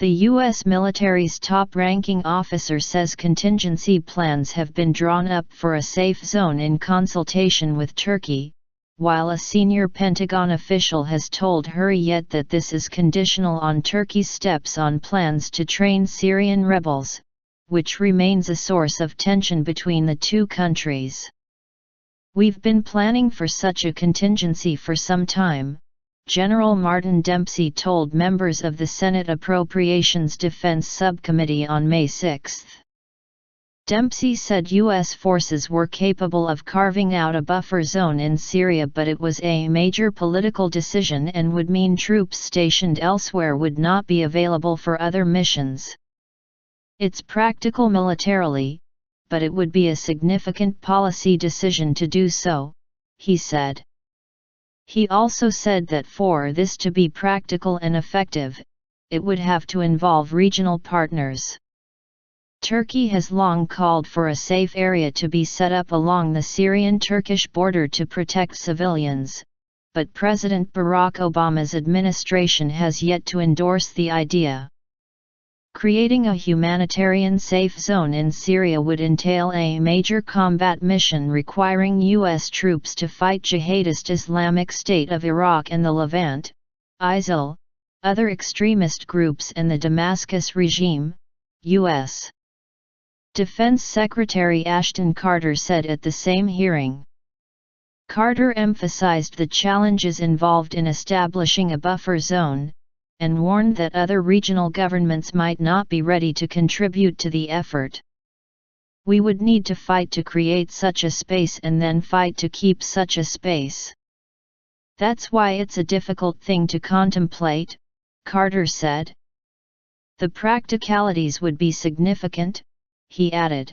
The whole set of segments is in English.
The U.S. military's top-ranking officer says contingency plans have been drawn up for a safe zone in consultation with Turkey, while a senior Pentagon official has told Hürriyet that this is conditional on Turkey's steps on plans to train Syrian rebels, which remains a source of tension between the two countries. "We've been planning for such a contingency for some time," General Martin Dempsey told members of the Senate Appropriations Defense Subcommittee on May 6. Dempsey said U.S. forces were capable of carving out a buffer zone in Syria, but it was a major political decision and would mean troops stationed elsewhere would not be available for other missions. "It's practical militarily, but it would be a significant policy decision to do so," he said. He also said that for this to be practical and effective, it would have to involve regional partners. Turkey has long called for a safe area to be set up along the Syrian-Turkish border to protect civilians, but President Barack Obama's administration has yet to endorse the idea. Creating a humanitarian safe zone in Syria would entail a major combat mission requiring U.S. troops to fight jihadist Islamic State of Iraq and the Levant, ISIL, other extremist groups and the Damascus regime, U.S. Defense Secretary Ashton Carter said at the same hearing. Carter emphasized the challenges involved in establishing a buffer zone, and warned that other regional governments might not be ready to contribute to the effort. "We would need to fight to create such a space and then fight to keep such a space. That's why it's a difficult thing to contemplate," Carter said. "The practicalities would be significant," he added.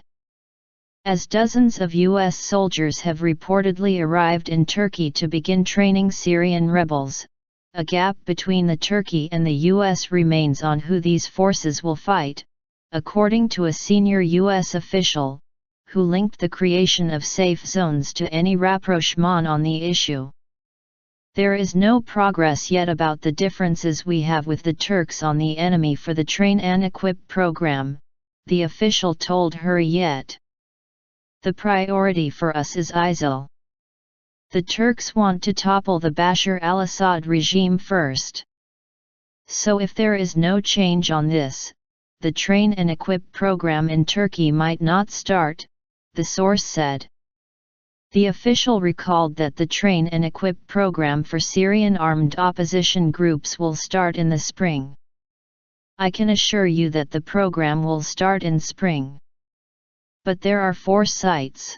As dozens of U.S. soldiers have reportedly arrived in Turkey to begin training Syrian rebels, a gap between the Turkey and the U.S. remains on who these forces will fight, according to a senior U.S. official, who linked the creation of safe zones to any rapprochement on the issue. "There is no progress yet about the differences we have with the Turks on the enemy for the Train and Equip program," the official told Hürriyet. "The priority for us is ISIL. The Turks want to topple the Bashar al-Assad regime first. So if there is no change on this, the Train and Equip program in Turkey might not start," the source said. The official recalled that the Train and Equip program for Syrian armed opposition groups will start in the spring. "I can assure you that the program will start in spring. But there are 4 sites.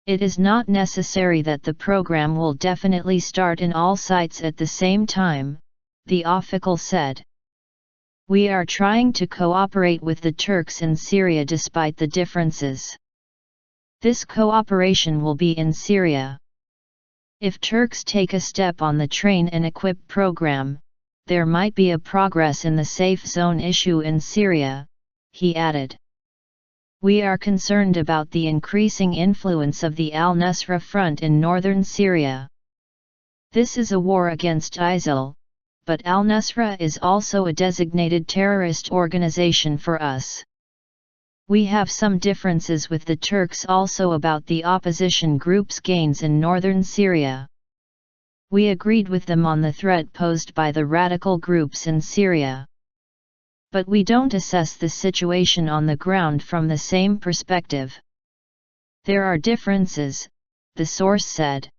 It is not necessary that the program will definitely start in all sites at the same time," the official said. "We are trying to cooperate with the Turks in Syria despite the differences. This cooperation will be in Syria. If Turks take a step on the Train and Equip program, there might be a progress in the safe zone issue in Syria," he added. "We are concerned about the increasing influence of the al-Nusra Front in northern Syria. This is a war against ISIL, but al-Nusra is also a designated terrorist organization for us. We have some differences with the Turks also about the opposition group's gains in northern Syria. We agreed with them on the threat posed by the radical groups in Syria. But we don't assess the situation on the ground from the same perspective. There are differences," the source said.